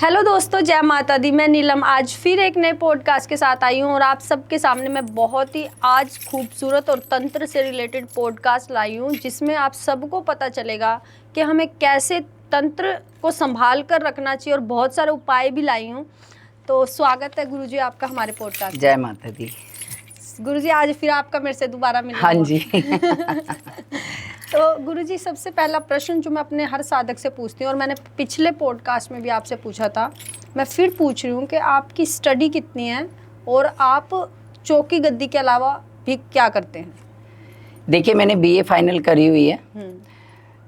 Hello दोस्तों, जय माता दी। मैं नीलम आज फिर एक नए पॉडकास्ट के साथ आई हूँ और आप सबके सामने मैं बहुत ही आज खूबसूरत और तंत्र से रिलेटेड पॉडकास्ट लाई हूँ, जिसमें आप सबको पता चलेगा कि हमें कैसे तंत्र को संभाल कर रखना चाहिए और बहुत सारे उपाय भी लाई हूँ। तो स्वागत है गुरुजी आपका हमारे पॉडकास्ट। जय माता दी। गुरुजी आज फिर आपका मेरे से दोबारा मिलना। हाँ जी। तो गुरुजी, सबसे पहला प्रश्न जो मैं अपने हर साधक से पूछती हूँ और मैंने पिछले पॉडकास्ट में भी आपसे पूछा था, मैं फिर पूछ रही हूँ कि आपकी स्टडी कितनी है और आप चौकी गद्दी के अलावा भी क्या करते हैं? देखिए, मैंने बीए फाइनल करी हुई है।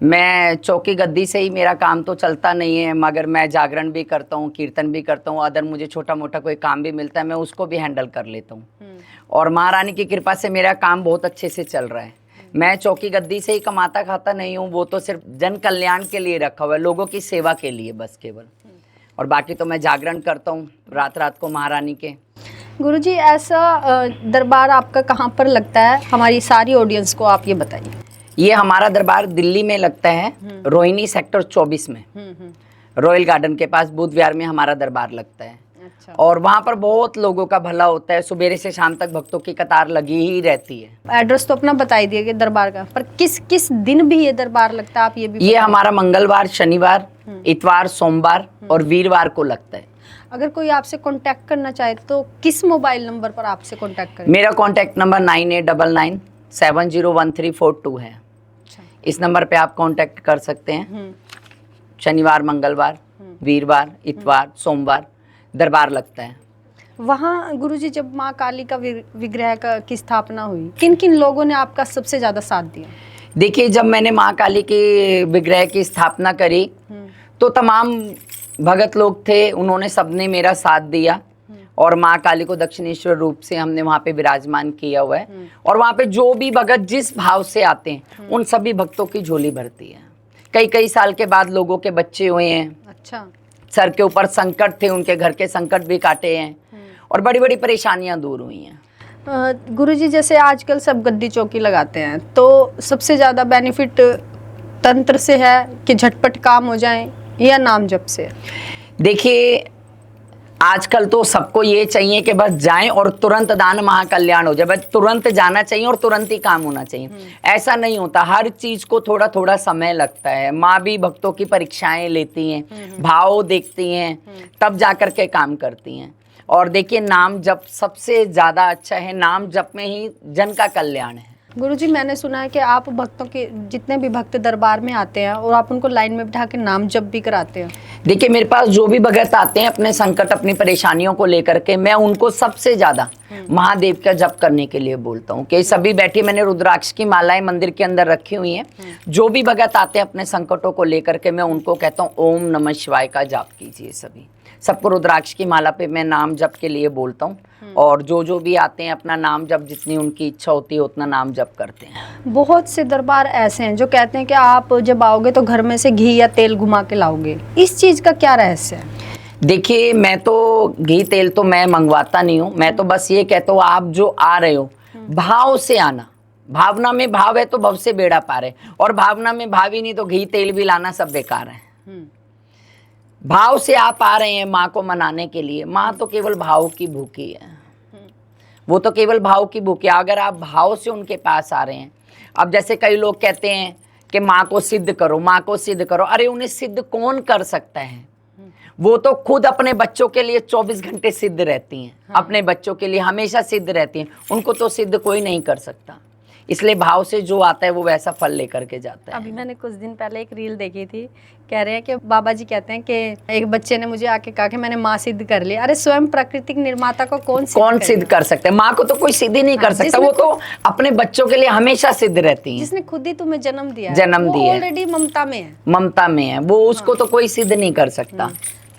मैं चौकी गद्दी से ही मेरा काम तो चलता नहीं है, मगर मैं जागरण भी करता हूँ, कीर्तन भी करता हूँ। अदर मुझे छोटा मोटा कोई काम भी मिलता है, मैं उसको भी हैंडल कर लेता हूँ। और महारानी की कृपा से मेरा काम बहुत अच्छे से चल रहा है। मैं चौकी गद्दी से ही कमाता खाता नहीं हूँ, वो तो सिर्फ जन कल्याण के लिए रखा हुआ है, लोगों की सेवा के लिए बस केवल। और बाकी तो मैं जागरण करता हूँ रात रात को महारानी के। गुरुजी, ऐसा दरबार आपका कहाँ पर लगता है? हमारी सारी ऑडियंस को आप ये बताइए। ये हमारा दरबार दिल्ली में लगता है, रोहिणी सेक्टर 24 में, रॉयल गार्डन के पास बुध विहार में हमारा दरबार लगता है। अच्छा। और वहाँ पर बहुत लोगों का भला होता है, सुबह से शाम तक भक्तों की कतार लगी ही रहती है। एड्रेस तो अपना बता ही दिए दरबार का, पर किस किस दिन भी ये दरबार लगता है आप ये भी ये हमारा मंगलवार, शनिवार, इतवार, सोमवार और वीरवार को लगता है। अगर कोई आपसे कांटेक्ट करना चाहे तो किस मोबाइल नंबर पर आपसे कांटेक्ट करें? मेरा कॉन्टैक्ट नंबर 9899701342 है। अच्छा। इस नंबर पे आप कांटेक्ट कर सकते हैं। शनिवार, मंगलवार, वीरवार, इतवार, सोमवार दरबार लगता है। वहाँ गुरुजी, जब माँ काली का विग्रह की स्थापना हुई, किन किन लोगों ने आपका सबसे ज्यादा साथ दिया? देखिए, जब मैंने माँ काली के विग्रह की स्थापना करी तो तमाम भगत लोग थे, उन्होंने सबने मेरा साथ दिया। और माँ काली को दक्षिणेश्वर रूप से हमने वहाँ पे विराजमान किया हुआ है। और वहाँ पे जो भी भगत जिस भाव से आते हैं उन सभी भक्तों की झोली भरती है। कई कई साल के बाद लोगों के बच्चे हुए हैं। अच्छा। सर के ऊपर संकट थे, उनके घर के संकट भी काटे हैं और बड़ी बड़ी परेशानियां दूर हुई हैं। गुरुजी, जैसे आजकल सब गद्दी चौकी लगाते हैं, तो सबसे ज़्यादा बेनिफिट तंत्र से है कि झटपट काम हो जाए या नाम जप से? देखिए, आजकल तो सबको ये चाहिए कि बस जाएं और तुरंत दान महाकल्याण हो जाए, बस तुरंत जाना चाहिए और तुरंत ही काम होना चाहिए। ऐसा नहीं होता, हर चीज को थोड़ा थोड़ा समय लगता है। माँ भी भक्तों की परीक्षाएं लेती हैं, भाव देखती हैं, तब जाकर के काम करती हैं। और देखिए, नाम जप सबसे ज्यादा अच्छा है, नाम जप में ही जन का कल्याण है। गुरुजी, मैंने सुना है कि आप भक्तों के जितने भी भक्त दरबार में आते हैं और आप उनको लाइन में बिठा के नाम जप भी कराते हैं। देखिए, मेरे पास जो भी भगत आते हैं अपने संकट, अपनी परेशानियों को लेकर के, मैं उनको सबसे ज्यादा महादेव का जप करने के लिए बोलता हूँ कि सभी बैठिए। मैंने रुद्राक्ष की मालाएं मंदिर के अंदर रखी हुई हैं। जो भी भगत आते हैं अपने संकटों को लेकर के, मैं उनको कहता हूँ ओम नमः शिवाय का जाप कीजिए। सभी सबको रुद्राक्ष की माला पे मैं नाम जप के लिए बोलता हूँ। और जो भी आते हैं अपना नाम जप, जितनी उनकी इच्छा होती है उतना नाम जप करते हैं। बहुत से दरबार ऐसे हैं जो कहते हैं कि आप जब आओगे तो घर में से घी या तेल घुमा के लाओगे, इस चीज का क्या रहस्य है? देखिए, मैं तो घी तेल तो मैं मंगवाता नहीं हूँ। मैं तो बस ये कहता हूँ, आप जो आ रहे हो भाव से आना। भावना में भाव है तो भव से बेड़ा पार है, और भावना में भाव ही नहीं तो घी तेल भी लाना सब बेकार है। भाव से आप आ रहे हैं माँ को मनाने के लिए। माँ तो केवल भाव की भूखी है, वो तो केवल भाव की भूखी है। अगर आप भाव से उनके पास आ रहे हैं, अब जैसे कई लोग कहते हैं कि माँ को सिद्ध करो, माँ को सिद्ध करो। अरे, उन्हें सिद्ध कौन कर सकता है? वो तो खुद अपने बच्चों के लिए 24 घंटे सिद्ध रहती हैं। अपने बच्चों के लिए हमेशा सिद्ध रहती हैं। उनको तो सिद्ध कोई नहीं कर सकता। इसलिए भाव से जो आता है वो वैसा फल लेकर के जाता है। अभी मैंने कुछ दिन पहले एक रील देखी थी, कह रहे हैं कि बाबा जी कहते हैं कि एक बच्चे ने मुझे आके कहा कि मैंने माँ सिद्ध कर लिया। अरे, स्वयं प्राकृतिक निर्माता को कौन सिद्ध कर सकता है? माँ को तो कोई सिद्ध ही नहीं कर सकता। वो तो अपने बच्चों के लिए हमेशा सिद्ध रहती है। जिसने खुद ही तुम्हें जन्म दिया, ऑलरेडी ममता में है। ममता में है वो, उसको तो कोई सिद्ध नहीं कर सकता।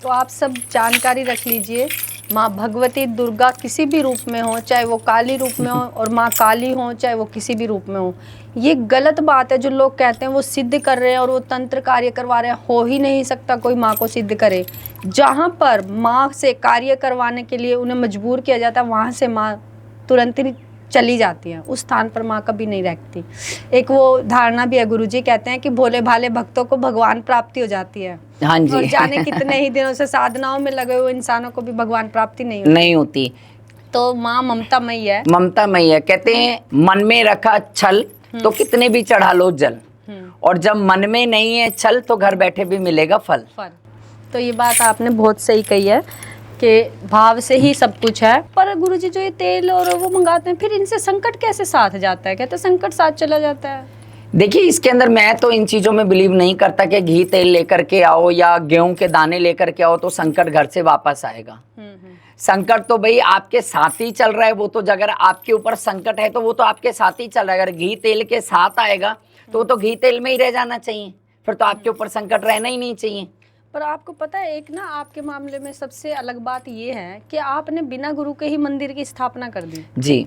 तो आप सब जानकारी रख लीजिए, माँ भगवती दुर्गा किसी भी रूप में हो, चाहे वो काली रूप में हो, और माँ काली हो चाहे वो किसी भी रूप में हो, ये गलत बात है। जो लोग कहते हैं वो सिद्ध कर रहे हैं और वो तंत्र कार्य करवा रहे हैं, हो ही नहीं सकता कोई माँ को सिद्ध करे। जहाँ पर माँ से कार्य करवाने के लिए उन्हें मजबूर किया जाता है, वहाँ से माँ तुरंत ही चली जाती हैं, उस स्थान पर माँ कभी नहीं रहती। एक वो धारणा भी है, गुरुजी कहते हैं कि भोले भाले भक्तों को भगवान प्राप्ति हो जाती है। हाँ जी। और जाने कितने ही दिनों से साधनाओं में लगे हुए इंसानों को भी भगवान प्राप्ति नहीं होती। तो माँ ममता मई है। ममता मई है। कहते हैं मन में रखा छल तो कितने भी चढ़ा लो जल, और जब मन में नहीं है छल तो घर बैठे भी मिलेगा फल। तो ये बात आपने बहुत सही कही है कि भाव से ही सब कुछ है। पर गुरुजी जो ये तेल और वो मंगाते हैं, फिर इनसे संकट कैसे साथ जाता है? कहते हैं संकट साथ चला जाता है। देखिए, इसके अंदर मैं तो इन चीजों में बिलीव नहीं करता कि घी तेल लेकर के आओ या गेहूं के दाने लेकर के आओ तो संकट घर से वापस आएगा। संकट तो भाई आपके साथ ही चल रहा है। वो तो अगर आपके ऊपर संकट है तो वो तो आपके साथ ही चल रहा है। अगर घी तेल के साथ आएगा तो वो तो घी तेल में ही रह जाना चाहिए, फिर तो आपके ऊपर संकट रहना ही नहीं चाहिए। पर आपको पता है, एक ना आपके मामले में सबसे अलग बात ये है कि आपने बिना गुरु के ही मंदिर की स्थापना कर दी जी।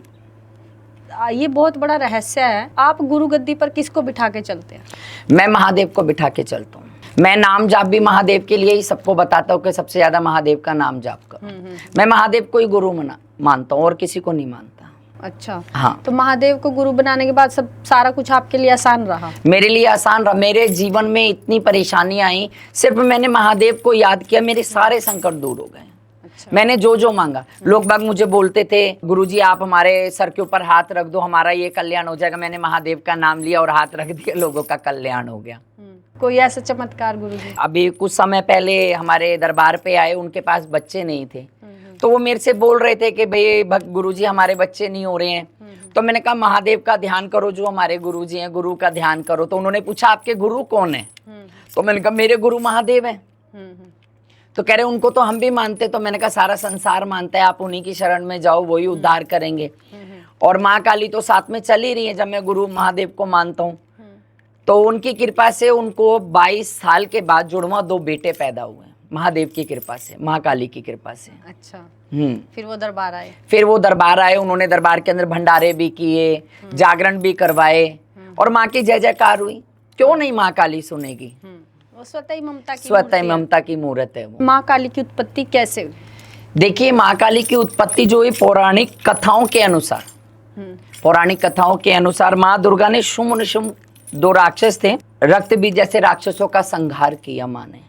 ये बहुत बड़ा रहस्य है। आप गुरु गद्दी पर किसको बिठा के चलते हैं? मैं महादेव को बिठा के चलता हूँ। मैं नाम जाप भी महादेव के लिए ही सबको बताता हूँ कि सबसे ज्यादा महादेव का नाम जाप करो। मैं महादेव को ही गुरु मानता हूँ और किसी को नहीं मानता। अच्छा। हाँ। तो महादेव को गुरु बनाने के बाद सब सारा कुछ आपके लिए आसान रहा? मेरे लिए आसान रहा। मेरे जीवन में इतनी परेशानियां आई, सिर्फ मैंने महादेव को याद किया, मेरे सारे संकट दूर हो गए। अच्छा। मैंने जो मांगा, लोग बाग मुझे बोलते थे गुरुजी आप हमारे सर के ऊपर हाथ रख दो, हमारा ये कल्याण हो जाएगा। मैंने महादेव का नाम लिया और हाथ रख दिया, लोगों का कल्याण हो गया। कोई ऐसा चमत्कार गुरुजी? अभी कुछ समय पहले हमारे दरबार पे आए, उनके पास बच्चे नहीं थे, तो वो मेरे से बोल रहे थे कि भाई गुरुजी हमारे बच्चे नहीं हो रहे हैं। तो मैंने कहा महादेव का ध्यान करो, जो हमारे गुरुजी हैं, गुरु का ध्यान करो। तो उन्होंने पूछा आपके गुरु कौन है? तो मैंने कहा मेरे गुरु महादेव हैं। तो कह रहे उनको तो हम भी मानते। तो मैंने कहा सारा संसार मानता है, आप उन्हीं की शरण में जाओ, वही उद्धार करेंगे। और माँ काली तो साथ में चल ही रही है। जब मैं गुरु महादेव को मानता हूँ तो उनकी कृपा से उनको 22 साल के बाद जुड़वा 2 बेटे पैदा हुए, महादेव की कृपा से, महाकाली की कृपा से। अच्छा। फिर वो दरबार आए। उन्होंने दरबार के अंदर भंडारे भी किए, जागरण भी करवाए, और माँ की जय जयकार हुई। क्यों नहीं माँ काली सुनेगी? वो स्वतः ही ममता की मूर्त है। वो माँ काली की उत्पत्ति कैसे हुई? देखिए, माँ काली की उत्पत्ति जो है पौराणिक कथाओं के अनुसार माँ दुर्गा ने शुंभ निशुंभ 2 राक्षस थे, रक्त बीज जैसे राक्षसों का संहार किया माँ ने।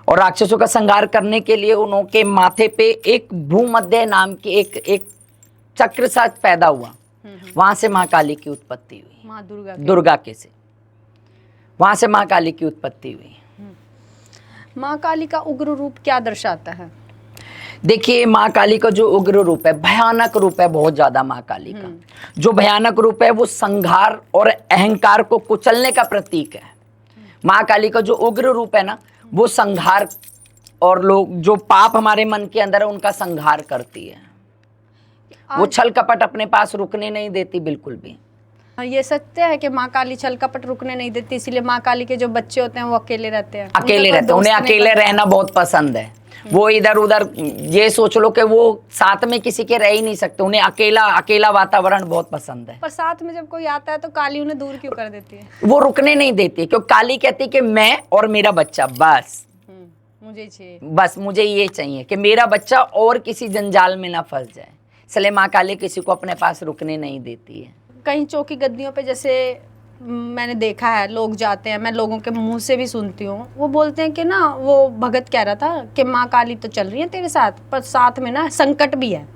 और राक्षसों का संहार करने के लिए उनके माथे पे एक भूमध्य नाम की एक चक्र सा पैदा हुआ। वहां से माँ काली की उत्पत्ति हुई। माँ दुर्गा के से वहां से माँ काली की उत्पत्ति हुई। माँ काली का उग्र रूप क्या दर्शाता है? देखिए, माँ काली का जो उग्र रूप है, भयानक रूप है बहुत ज्यादा। माँ काली का जो भयानक रूप है वो संहार और अहंकार को कुचलने का प्रतीक है। माँ काली का जो उग्र रूप है ना, वो संहार और लोग जो पाप हमारे मन के अंदर है उनका संहार करती है। वो छल कपट अपने पास रुकने नहीं देती बिल्कुल भी। ये सत्य है कि माँ काली छल कपट रुकने नहीं देती, इसीलिए माँ काली के जो बच्चे होते हैं वो अकेले रहते हैं। उन्हें अकेले रहना बहुत पसंद है। वो इधर उधर ये सोच लो कि वो साथ में किसी के रह ही नहीं सकते। उन्हें अकेला वातावरण बहुत पसंद है। पर साथ में जब कोई आता है तो काली उन्हें दूर क्यों कर देती है? वो रुकने नहीं देती, क्योंकि काली कहती है कि मैं और मेरा बच्चा बस मुझे ये चाहिए कि मेरा बच्चा और किसी जंजाल में ना फंस जाए। इसलिए माँ काली किसी को अपने पास रुकने नहीं देती है। कहीं चौकी गद्दियों पे जैसे मैंने देखा है, लोग जाते हैं, मैं लोगों के मुंह से भी सुनती हूँ, वो बोलते हैं कि ना, वो भगत कह रहा था कि माँ काली तो चल रही है तेरे साथ, पर साथ में ना संकट भी है।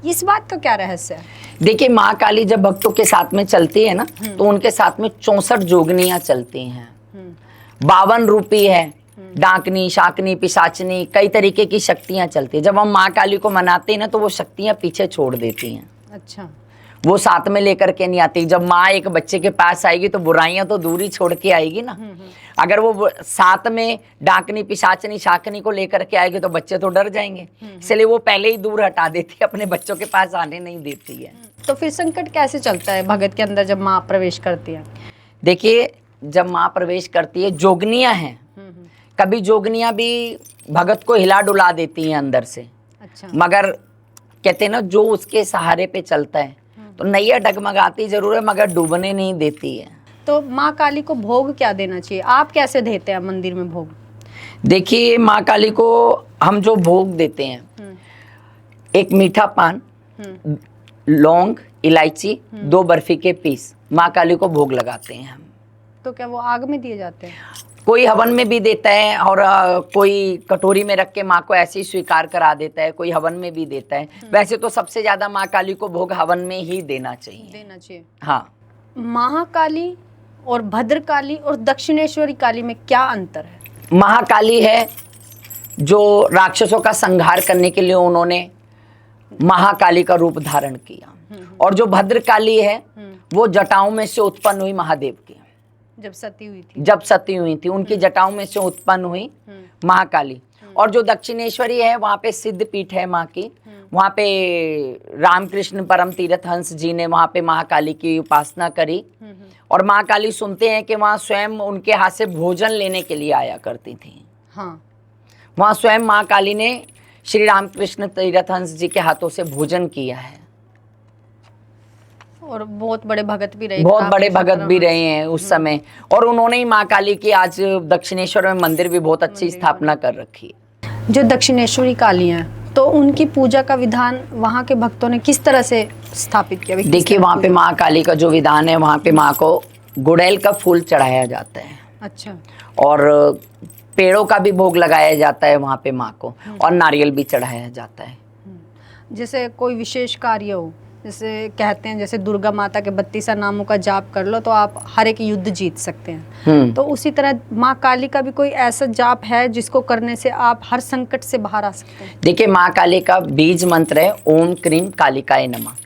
इस बात का क्या रहस्य है? देखिए, माँ काली जब भक्तों के साथ में चलती है ना, तो उनके साथ में 64 जोगनियां चलती हैं। 52 रूपी है, डाकनी, शाकनी, पिशाचनी, कई तरीके की शक्तियां चलती है। जब हम माँ काली को मनाते हैं ना, तो वो शक्तियां पीछे छोड़ देती हैं। अच्छा। वो साथ में लेकर के नहीं आती। जब माँ एक बच्चे के पास आएगी तो बुराइयां तो दूर ही छोड़ के आएगी ना। अगर वो साथ में डाकनी, पिशाचनी, शाकनी को लेकर के आएगी तो बच्चे तो डर जाएंगे। इसलिए वो पहले ही दूर हटा देती है, अपने बच्चों के पास आने नहीं देती है। तो फिर संकट कैसे चलता है भगत के अंदर जब माँ प्रवेश करती है? देखिए, जब माँ प्रवेश करती है, जोगनियां हैं, कभी जोगनियां भी भगत को हिला डुला देती हैं अंदर से। अच्छा। मगर कहते हैं ना, जो उसके सहारे पे चलता है तो नैया डगमगाती जरूर है मगर डूबने नहीं देती है। तो माँ काली को भोग क्या देना चाहिए? आप कैसे देते हैं मंदिर में भोग? देखिए, माँ काली को हम जो भोग देते हैं, एक मीठा पान, लौंग, इलायची, 2 बर्फी के पीस माँ काली को भोग लगाते हैं हम। तो क्या वो आग में दिए जाते हैं? कोई हवन में भी देता है और कोई कटोरी में रख के माँ को ऐसे ही स्वीकार करा देता है, कोई हवन में भी देता है। वैसे तो सबसे ज्यादा माँ काली को भोग हवन में ही देना चाहिए। हाँ। महाकाली और भद्रकाली और दक्षिणेश्वरी काली में क्या अंतर है? महाकाली है जो राक्षसों का संहार करने के लिए उन्होंने महाकाली का रूप धारण किया, और जो भद्रकाली है वो जटाओं में से उत्पन्न हुई महादेव की। जब सती हुई थी उनकी जटाओं में से उत्पन्न हुई महाकाली। और जो दक्षिणेश्वरी है वहाँ पे सिद्ध पीठ है माँ की, वहाँ पे रामकृष्ण परम तीर्थ हंस जी ने वहाँ पे महाकाली की उपासना करी। और महाकाली सुनते हैं कि वहाँ स्वयं उनके हाथ से भोजन लेने के लिए आया करती थी। हाँ। वहाँ स्वयं महाकाली ने श्री रामकृष्ण तीर्थ हंस जी के हाथों से भोजन किया है। और बहुत बड़े भगत भी रहे, हैं उस समय। और उन्होंने ही माँ काली की आज दक्षिणेश्वर में मंदिर भी बहुत अच्छी स्थापना कर रखी है। जो दक्षिणेश्वरी काली हैं तो उनकी पूजा का विधान वहाँ के भक्तों ने किस तरह से स्थापित किया? देखिए वहाँ पे माँ काली का जो विधान है, वहाँ पे माँ को गुड़ैल का फूल चढ़ाया जाता है। अच्छा। और पेड़ों का भी भोग लगाया जाता है वहाँ पे माँ को, और नारियल भी चढ़ाया जाता है। जैसे कोई विशेष कार्य हो, जैसे कहते हैं जैसे दुर्गा माता के 32 नामों का जाप कर लो तो आप हर एक युद्ध जीत सकते हैं, तो उसी तरह माँ काली का भी कोई ऐसा जाप है जिसको करने से आप हर संकट से बाहर आ सकते हैं? देखिए माँ काली का बीज मंत्र है ओम क्रीम कालिकाय नमः।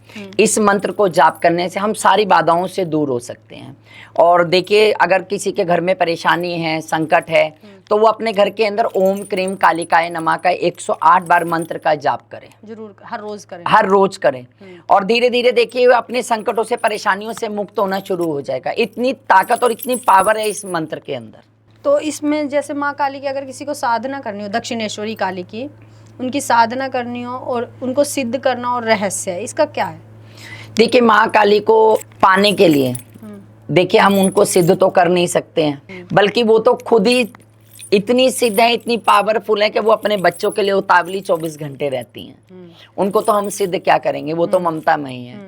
इस मंत्र को जाप करने से हम सारी बाधाओं से दूर हो सकते हैं। और देखिए अगर किसी के घर में परेशानी है, संकट है, तो वो अपने घर के अंदर ओम क्रीम कालिकाय नमः का 108 बार मंत्र का जाप करें। जरूर हर रोज करें। और धीरे धीरे देखिए वो अपने संकटों से, परेशानियों से मुक्त होना शुरू हो जाएगा। इतनी ताकत और इतनी पावर है इस मंत्र के अंदर। तो इसमें जैसे माँ काली की अगर किसी को साधना करनी हो, दक्षिणेश्वरी काली की उनकी साधना करनी हो और उनको सिद्ध करना और रहस्य है, इसका क्या है? देखिए माँ काली को पाने के लिए देखिए हम उनको सिद्ध तो कर नहीं सकते हैं, बल्कि वो तो खुद ही इतनी सिद्ध है, इतनी पावरफुल है कि वो अपने बच्चों के लिए उतावली 24 घंटे रहती हैं। उनको तो हम सिद्ध क्या करेंगे, वो तो ममता में ही है।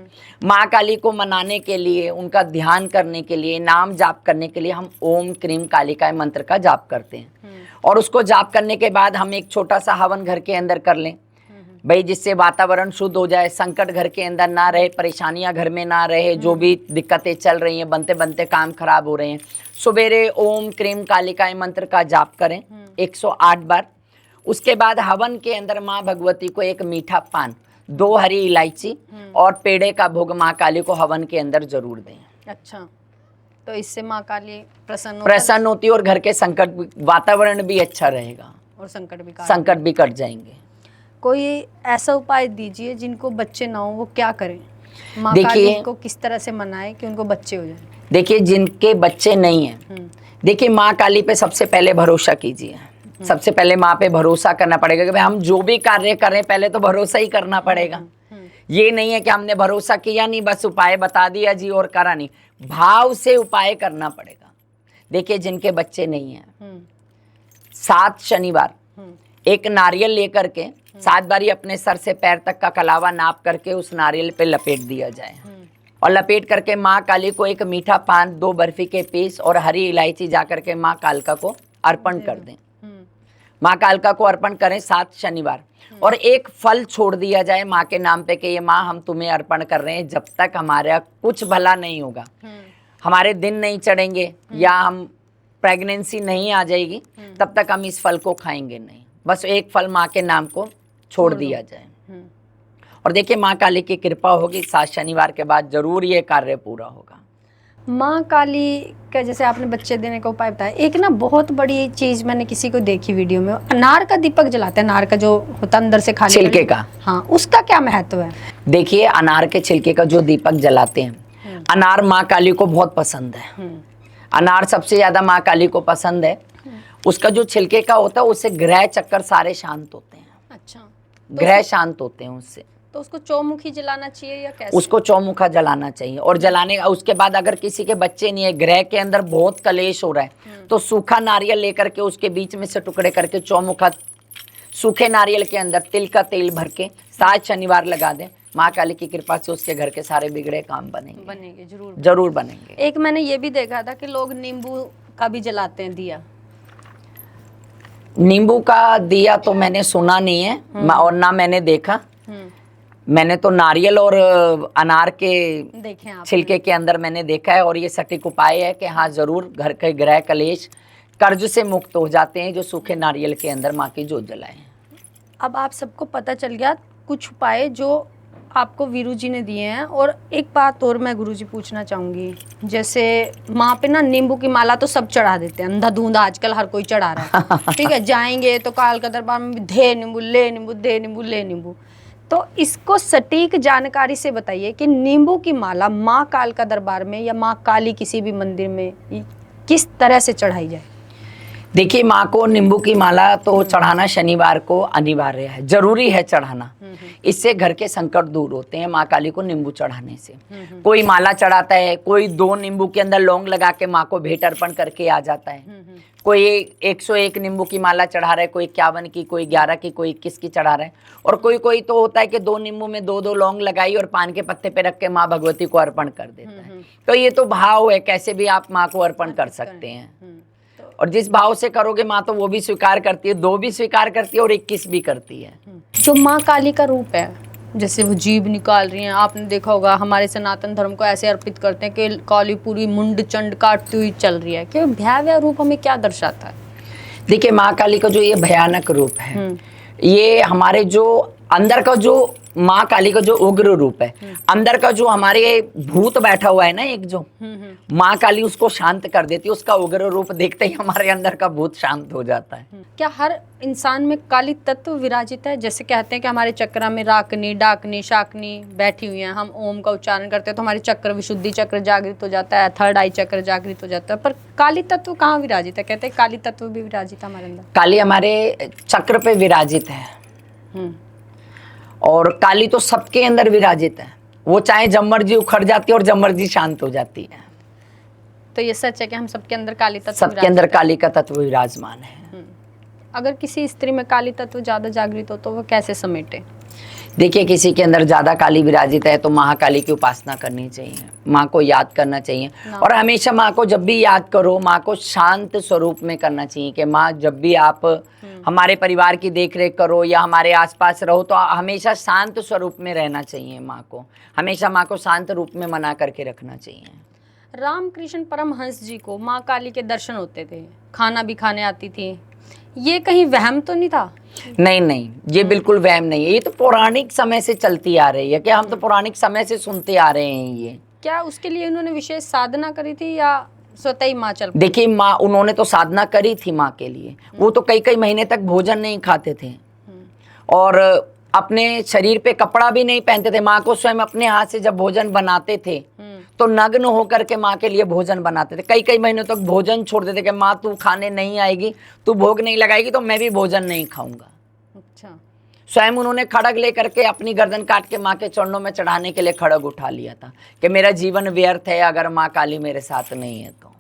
माँ काली को मनाने के लिए, उनका ध्यान करने के लिए, नाम जाप करने के लिए हम ओम क्रीम कालिकाय मंत्र का जाप करते हैं। और उसको जाप करने के बाद हम एक छोटा सा हवन घर के अंदर कर लें भाई, जिससे वातावरण शुद्ध हो जाए, संकट घर के अंदर ना रहे, परेशानियां घर में ना रहे, जो भी दिक्कतें चल रही हैं, बनते बनते काम खराब हो रहे हैं। सवेरे ओम क्रीम कालिकाय मंत्र का जाप करें 108 बार। उसके बाद हवन के अंदर माँ भगवती को एक मीठा पान, 2 हरी इलायची और पेड़े का भोग माँ काली को हवन के अंदर जरूर दें। अच्छा, तो इससे माँ काली प्रसन्न होती है और घर के संकट, वातावरण भी अच्छा रहेगा और संकट भी कट जाएंगे। कोई ऐसा उपाय दीजिए जिनको बच्चे ना हो, वो क्या करें? माँ काली को किस तरह से मनाएं कि उनको बच्चे हो जाए? देखिए जिनके बच्चे नहीं हैं, देखिए माँ काली पे सबसे पहले भरोसा कीजिए। सबसे पहले माँ पे भरोसा करना पड़ेगा कि भाई हम जो भी कार्य करें पहले तो भरोसा ही करना पड़ेगा। ये नहीं है कि हमने भरोसा किया नहीं, बस उपाय बता दिया जी और करा नहीं। भाव से उपाय करना पड़ेगा। देखिए जिनके बच्चे नहीं हैं, 7 शनिवार एक नारियल लेकर के 7 बारी अपने सर से पैर तक का कलावा नाप करके उस नारियल पे लपेट दिया जाए, और लपेट करके माँ काली को एक मीठा पान, 2 बर्फी के पीस और हरी इलायची जा करके माँ कालका को अर्पण कर दें। माँ कालका को अर्पण करें 7 शनिवार, और एक फल छोड़ दिया जाए माँ के नाम पे कि ये माँ हम तुम्हें अर्पण कर रहे हैं, जब तक हमारा कुछ भला नहीं होगा, हमारे दिन नहीं चढ़ेंगे या हम प्रेगनेंसी नहीं आ जाएगी, तब तक हम इस फल को खाएंगे नहीं। बस एक फल माँ के नाम को छोड़ दिया जाए। और देखिए माँ काली की कृपा होगी, 7 शनिवार के बाद जरूर ये कार्य पूरा होगा। माँ काली का जैसे आपने बच्चे देने का उपाय बताया, एक ना बहुत बड़ी चीज मैंने किसी को देखी वीडियो में, अनार का दीपक जलाते हैं, अनार का जो होता है अंदर से खाली छिलके का। हाँ, उसका क्या महत्व है? देखिए अनार के छिलके का जो दीपक जलाते हैं, अनार माँ काली को बहुत पसंद है। अनार सबसे ज्यादा माँ काली को पसंद है। उसका जो छिलके का होता है उससे ग्रह चक्कर सारे शांत होते हैं। अच्छा, तो ग्रह शांत होते हैं उससे। तो उसको चौमुखी जलाना चाहिए या कैसे? उसको चौमुखा जलाना चाहिए, और जलाने उसके बाद अगर किसी के बच्चे नहीं है, ग्रह के अंदर बहुत कलेश हो रहा है, तो सूखा नारियल लेकर के उसके बीच में से टुकड़े करके चौमुखा सूखे नारियल के अंदर तिल का तेल भर के 7 शनिवार लगा दें, माँ काली की कृपा से उसके घर के सारे बिगड़े काम बनेंगे। बनेंगे, जरूर जरूर बनेंगे। एक मैंने ये भी देखा था कि लोग नींबू का भी जलाते हैं दिया। नींबू का दिया तो मैंने सुना नहीं है और ना मैंने देखा। मैंने तो नारियल और अनार के देखे आप छिलके के अंदर मैंने देखा है, और ये सटीक उपाय है कि हाँ जरूर घर के ग्रह कलेश कर्ज से मुक्त हो जाते हैं जो सूखे नारियल के अंदर माँ की जोत जलाए। अब आप सबको पता चल गया कुछ उपाय जो आपको वीरू जी ने दिए हैं। और एक बात और मैं गुरु जी पूछना चाहूँगी, जैसे माँ पे ना नींबू की माला तो सब चढ़ा देते हैं, अंधाधुंध आजकल हर कोई चढ़ा रहा है। ठीक है, जाएंगे तो काल का दरबार में धे नींबू ले नींबू दे नींबू ले नींबू। तो इसको सटीक जानकारी से बताइए कि नींबू की माला माँ काल का दरबार में या माँ काली किसी भी मंदिर में किस तरह से चढ़ाई जाए। देखिए, माँ को नींबू की माला तो चढ़ाना शनिवार को अनिवार्य है, जरूरी है चढ़ाना। इससे घर के संकट दूर होते हैं माँ काली को नींबू चढ़ाने से। कोई माला चढ़ाता है, कोई 2 नींबू के अंदर लौंग लगा के माँ को भेंट अर्पण करके आ जाता है। कोई 101 नींबू की माला चढ़ा रहा है, कोई 51 की, कोई 11 की, कोई 21 की चढ़ा रहा है। और कोई तो होता है कि 2 नींबू में 2 लौंग लगाई और पान के पत्ते पे रख के माँ भगवती को अर्पण कर देता है। तो ये तो भाव है, कैसे भी आप माँ को अर्पण कर सकते हैं। और जिस भाव से करोगे माँ तो वो भी स्वीकार करती है, 2 भी स्वीकार करती है और 21 भी करती है। जो माँ काली का रूप है, जैसे वो जीभ निकाल रही हैं, आपने देखा होगा हमारे सनातन धर्म को ऐसे अर्पित करते हैं कि काली पूरी मुंड चंड काटती हुई चल रही है, कि भयावह रूप हमें क्या दर्शाता है। देखिए, माँ काली का जो ये भयानक रूप है, ये हमारे जो अंदर का जो माँ काली का जो उग्र रूप है, अंदर का जो हमारे भूत बैठा हुआ है ना एक जो, माँ काली उसको शांत कर देती है। उसका उग्र रूप देखते ही हमारे अंदर का भूत शांत हो जाता है। क्या हर इंसान में काली तत्व विराजित है? जैसे कहते हैं कि हमारे चक्र में राकनी डाकनी शाकनी बैठी हुई हैं, हम ओम का उच्चारण करते हैं तो हमारे चक्र विशुद्धि चक्र जागृत हो जाता है, 3rd आई चक्र जागृत हो जाता है। पर काली तत्व कहाँ विराजित है? कहते हैं काली तत्व भी विराजित है हमारे अंदर। काली हमारे चक्र पे विराजित है और काली तो सबके अंदर विराजित है। वो चाहे जब मर्जी उखड़ जाती है और जब मर्जी शांत हो जाती है। तो ये सच है कि हम सबके अंदर काली तत्व सबके अंदर काली का तत्व विराजमान है। अगर किसी स्त्री में काली तत्व ज्यादा जागृत हो तो वो कैसे समेटे? देखिए, किसी के अंदर ज्यादा काली विराजित है तो महाकाली की उपासना करनी चाहिए, माँ को याद करना चाहिए। और हमेशा माँ को जब भी याद करो, माँ को शांत स्वरूप में करना चाहिए कि माँ जब भी आप हमारे परिवार की देखरेख करो या हमारे आसपास रहो तो हमेशा शांत स्वरूप में रहना चाहिए। माँ को हमेशा माँ को शांत रूप में मना करके रखना चाहिए। रामकृष्ण परमहंस जी को माँ काली के दर्शन होते थे, खाना भी खाने आती थी, ये कहीं वहम तो नहीं था? नहीं, ये बिल्कुल वहम नहीं है। ये तो पौराणिक समय से चलती आ रही है कि हम तो पौराणिक समय से सुनते आ रहे हैं। ये क्या उसके लिए उन्होंने विशेष साधना करी थी या स्वतः ही माँ चल? देखिए, माँ उन्होंने तो साधना करी थी माँ के लिए। वो तो कई महीने तक भोजन नहीं खाते थे और अपने शरीर पे कपड़ा भी नहीं पहनते थे। माँ को स्वयं अपने हाथ से जब भोजन बनाते थे तो नग्न होकर के माँ के लिए भोजन बनाते थे। कई महीनों तक भोजन छोड़ देते कि माँ तू खाने नहीं आएगी, तू भोग नहीं लगाएगी तो मैं भी भोजन नहीं खाऊंगा। अच्छा। स्वयं उन्होंने खड़ग लेकर के अपनी गर्दन काट के माँ के चरणों में चढ़ाने के लिए खड़ग उठा लिया था कि मेरा जीवन व्यर्थ है अगर माँ काली मेरे साथ नहीं है तो।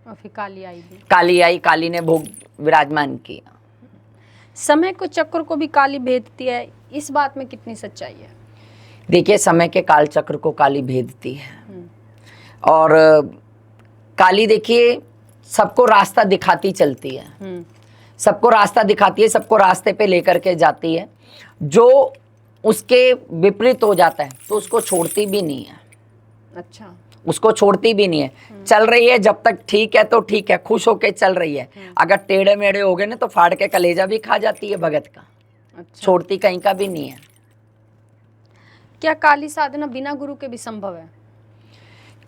और फिर काली आई भी। काली आई, काली ने भोग विराजमान किया। समय को चक्र को भी काली भेदती है, इस बात में कितनी सच्चाई है? देखिए, समय के काल चक्र को काली भेदती है और काली देखिए सबको रास्ता दिखाती चलती है, सबको रास्ता दिखाती है, सबको रास्ते पे लेकर के जाती है। जो उसके विपरीत हो जाता है तो उसको छोड़ती भी नहीं है। अच्छा। उसको छोड़ती भी नहीं है, चल रही है जब तक ठीक है तो ठीक है, खुश होके चल रही है। अगर टेढ़े मेढ़े हो गए ना तो फाड़ के कलेजा भी खा जाती है भगत का। अच्छा। छोड़ती कहीं का भी नहीं है। क्या काली साधना बिना गुरु के भी संभव है?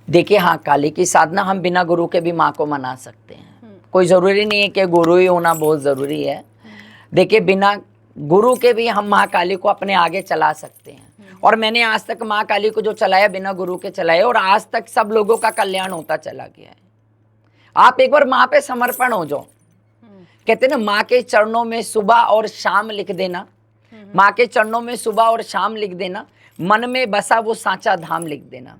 देखिए, हाँ, काली की साधना हम बिना गुरु के भी माँ को मना सकते हैं। कोई जरूरी नहीं है कि गुरु ही होना बहुत जरूरी है। देखिए, बिना गुरु के भी हम माँ काली को अपने आगे चला सकते हैं। और मैंने आज तक माँ काली को जो चलाया बिना गुरु के चलाया और आज तक सब लोगों का कल्याण होता चला गया है। आप एक बार माँ पे समर्पण हो जाओ। कहते ना, माँ के चरणों में सुबह और शाम लिख देना, माँ के चरणों में सुबह और शाम लिख देना, मन में बसा वो सांचा धाम लिख देना।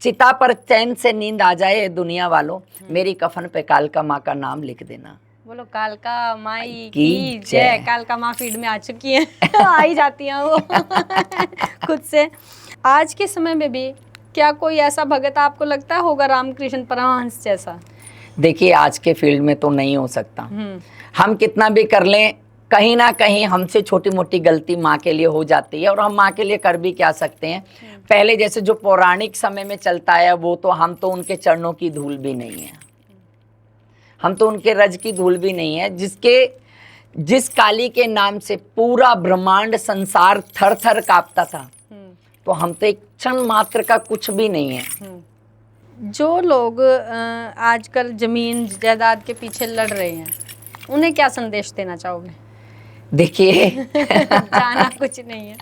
चिता पर चैन से नींद आ जाए दुनिया वालों, मेरी कफन पे कालका माँ का नाम लिख देना। बोलो कालका माई की की जय। जय। कालका माँ फीड में आ चुकी है आ ही जाती हैं वो खुद से। आज के समय में भी क्या कोई ऐसा भगत आपको लगता होगा रामकृष्ण परमहंस जैसा? देखिए आज के फील्ड में तो नहीं हो सकता। हम्म। हम कितना भी कर लें, कहीं ना कहीं हमसे छोटी मोटी गलती माँ के लिए हो जाती है, और हम माँ के लिए कर भी क्या सकते हैं। पहले जैसे जो पौराणिक समय में चलता है वो तो, हम तो उनके चरणों की धूल भी नहीं है, हम तो उनके रज की धूल भी नहीं है। जिस काली के नाम से पूरा ब्रह्मांड संसार थर थर कांपता था, तो हम तो एक क्षण मात्र का कुछ भी नहीं है। जो लोग आजकल जमीन जायदाद के पीछे लड़ रहे हैं, उन्हें क्या संदेश देना चाहोगे? देखिए जाना कुछ नहीं है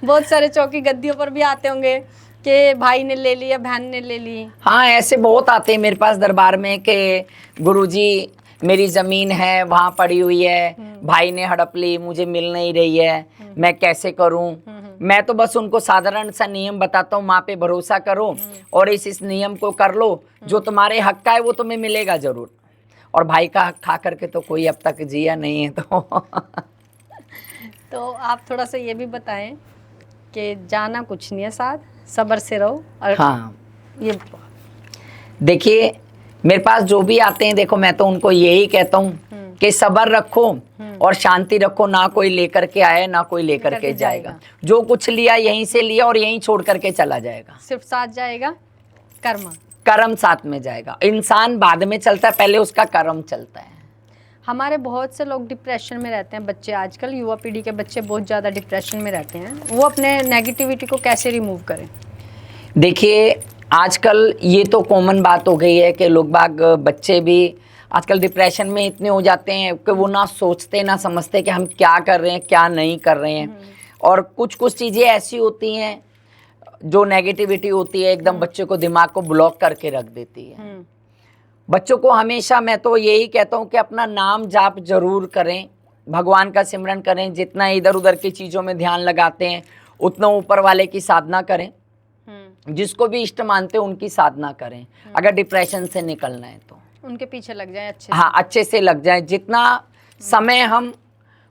बहुत सारे चौकी गद्दियों पर भी आते होंगे कि भाई ने ले लिया, बहन ने ले ली। हाँ, ऐसे बहुत आते हैं मेरे पास दरबार में कि गुरुजी मेरी जमीन है वहाँ पड़ी हुई है, भाई ने हड़प ली, मुझे मिल नहीं रही है, मैं कैसे करूँ। मैं तो बस उनको साधारण सा नियम बताता हूँ, माँ पे भरोसा करो और इस नियम को कर लो, जो तुम्हारे हक का है वो तुम्हें मिलेगा जरूर। और भाई का हक खा करके तो कोई अब तक जिया नहीं है तो आप थोड़ा सा ये भी बताएं कि जाना कुछ नहीं है, साथ सब्र से रहो। और हाँ, ये देखिए मेरे पास जो भी आते हैं, देखो मैं तो उनको यही कहता हूँ कि सब्र रखो और शांति रखो, ना कोई लेकर के आए ना कोई लेकर के जाएगा। जो कुछ लिया यहीं से लिया और यहीं छोड़ करके चला जाएगा। सिर्फ साथ जाएगा कर्म साथ में जाएगा। इंसान बाद में चलता है, पहले उसका कर्म चलता है। हमारे बहुत से लोग डिप्रेशन में रहते हैं, बच्चे आजकल युवा पीढ़ी के बच्चे बहुत ज़्यादा डिप्रेशन में रहते हैं, वो अपने नेगेटिविटी को कैसे रिमूव करें? देखिए आजकल ये तो कॉमन बात हो गई है कि लोग बाग, बच्चे भी आजकल डिप्रेशन में इतने हो जाते हैं कि वो ना सोचते ना समझते कि हम क्या कर रहे हैं क्या नहीं कर रहे हैं। और कुछ कुछ चीज़ें ऐसी होती हैं जो नेगेटिविटी होती है, एकदम बच्चे को, दिमाग को ब्लॉक करके रख देती है। बच्चों को हमेशा मैं तो यही कहता हूँ कि अपना नाम जाप जरूर करें, भगवान का सिमरन करें। जितना इधर उधर की चीज़ों में ध्यान लगाते हैं उतना ऊपर वाले की साधना करें, जिसको भी इष्ट मानते हैं उनकी साधना करें। अगर डिप्रेशन से निकलना है तो उनके पीछे लग जाए अच्छे से। हाँ, अच्छे से लग जाए। जितना समय हम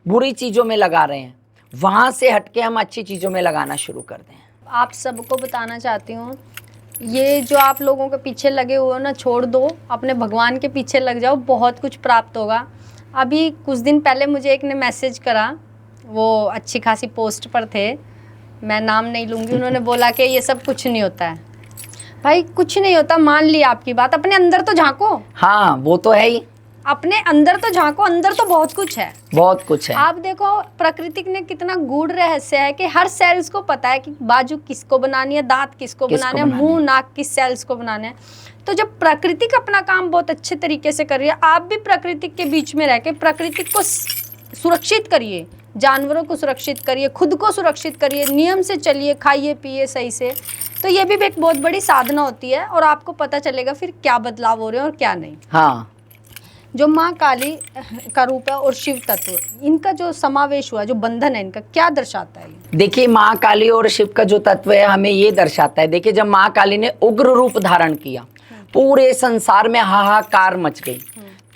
बुरी चीज़ों में लगा रहे हैं, वहाँ से हटके हम अच्छी चीज़ों में लगाना शुरू कर दें। आप सबको बताना चाहती हूँ, ये जो आप लोगों के पीछे लगे हुए हो ना, छोड़ दो, अपने भगवान के पीछे लग जाओ, बहुत कुछ प्राप्त होगा। अभी कुछ दिन पहले मुझे एक ने मैसेज करा, वो अच्छी खासी पोस्ट पर थे, मैं नाम नहीं लूँगी, उन्होंने बोला कि ये सब कुछ नहीं होता है। भाई कुछ नहीं होता, मान ली आपकी बात, अपने अंदर तो झांको। हाँ, वो तो है ही, अपने अंदर तो झांको, अंदर तो बहुत कुछ है, बहुत कुछ है। आप देखो प्रकृति ने कितना गूढ़ रहस्य है कि हर सेल्स को पता है कि बाजू किसको बनानी है, दांत किसको बनाने हैं, मुंह नाक किस सेल्स को बनाने हैं। तो जब प्रकृति का अपना काम बहुत अच्छे तरीके से कर रही है, आप भी प्रकृति के बीच में रह के प्रकृति को सुरक्षित करिए, जानवरों को सुरक्षित करिए, खुद को सुरक्षित करिए, नियम से चलिए, खाइए पिए सही से। तो ये भी एक बहुत बड़ी साधना होती है और आपको पता चलेगा फिर क्या बदलाव हो रहे हैं और क्या नहीं। हाँ, जो माँ काली का रूप है और शिव तत्व, इनका जो समावेश हुआ, जो बंधन है, इनका क्या दर्शाता है? देखिए माँ काली और शिव का जो तत्व है हमें ये दर्शाता है। देखिए जब माँ काली ने उग्र रूप धारण किया, पूरे संसार में हाहाकार मच गई,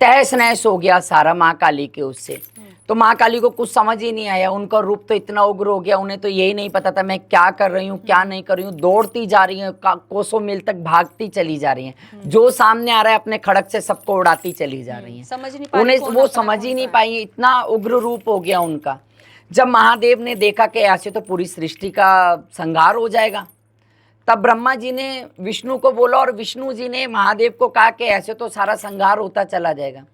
तहस नहस हो गया सारा माँ काली के उससे। तो माँ काली को कुछ समझ ही नहीं आया, उनका रूप तो इतना उग्र हो गया, उन्हें तो यही नहीं पता था मैं क्या कर रही हूँ क्या नहीं कर रही हूँ। दौड़ती जा रही हैं, कोसों मील तक भागती चली जा रही हैं, जो सामने आ रहा है अपने खड़क से सबको उड़ाती चली जा रही हैं। समझ नहीं पाई, उन्हें वो समझ ही नहीं पाई, इतना उग्र रूप हो गया उनका। जब महादेव ने देखा कि ऐसे तो पूरी सृष्टि का संहार हो जाएगा, तब ब्रह्मा जी ने विष्णु को बोला और विष्णु जी ने महादेव को कहा कि ऐसे तो सारा संहार होता चला जाएगा।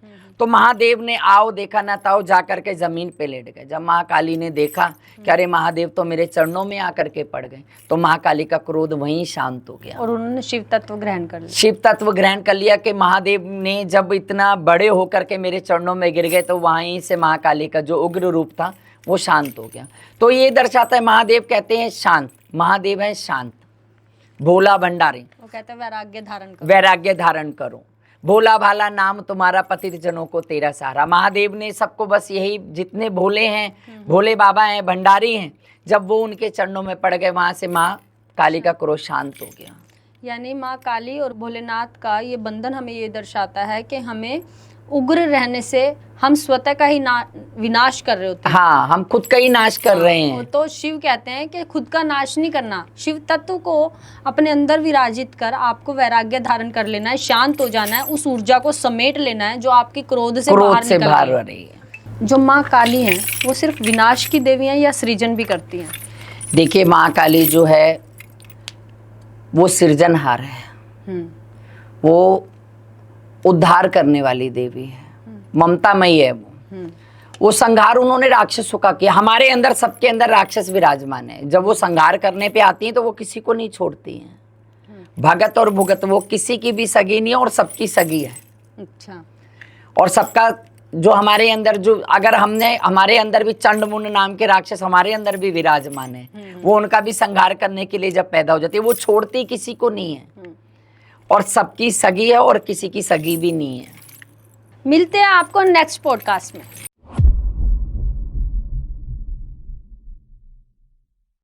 तो महादेव ने आओ देखा ना ताओ जा करके जमीन पे लेट गए। जब महाकाली ने देखा कि अरे महादेव तो मेरे चरणों में आकर के पड़ गए, तो महाकाली का क्रोध वहीं शांत हो गया और उन्होंने शिव तत्व ग्रहण कर लिया। शिव तत्व ग्रहण कर लिया कि महादेव ने जब इतना बड़े होकर के मेरे चरणों में गिर गए, तो वहीं से महाकाली का जो उग्र रूप था वो शांत हो गया। तो ये दर्शाता है, महादेव कहते हैं शांत, महादेव है शांत, भोला भंडारी। वो कहते हैं वैराग्य धारण करो, वैराग्य धारण करो, भोला भाला नाम तुम्हारा, पतित जनों को तेरा सहारा। महादेव ने सबको बस यही, जितने भोले हैं, भोले बाबा हैं, भंडारी हैं, जब वो उनके चरणों में पड़ गए, वहां से माँ काली का क्रोध शांत हो गया। यानी माँ काली और भोलेनाथ का ये बंधन हमें ये दर्शाता है कि हमें उग्र रहने से हम स्वतः का ही विनाश कर रहे होते हैं। हाँ, हम खुद का ही नाश कर रहे हैं। तो शिव कहते हैं कि खुद का नाश नहीं करना, शिव तत्व को अपने अंदर विराजित कर आपको वैराग्य धारण कर लेना है, शांत हो जाना है, उस ऊर्जा को समेट लेना है जो आपकी क्रोध से बाहर निकल रही है। जो माँ काली हैं वो सिर्फ विनाश की देवी हैं या सृजन भी करती हैं? देखिए, माँ काली जो है वो सृजनहार है, वो उद्धार करने वाली देवी है, ममतामयी है वो संहार उन्होंने राक्षसों का किया। हमारे अंदर, सबके अंदर राक्षस विराजमान है। जब वो संहार करने पे आती हैं तो वो किसी को नहीं छोड़ती हैं। भगत और भुगत वो किसी की भी सगी नहीं है और सबकी सगी है। अच्छा। और सबका जो हमारे अंदर, जो अगर हमने, हमारे अंदर भी चंडमुंड नाम के राक्षस हमारे अंदर भी विराजमान है, वो उनका भी संहार करने के लिए जब पैदा हो जाती है, वो छोड़ती किसी को नहीं है और सबकी सगी है और किसी की सगी भी नहीं है। मिलते हैं आपको नेक्स्ट पॉडकास्ट में।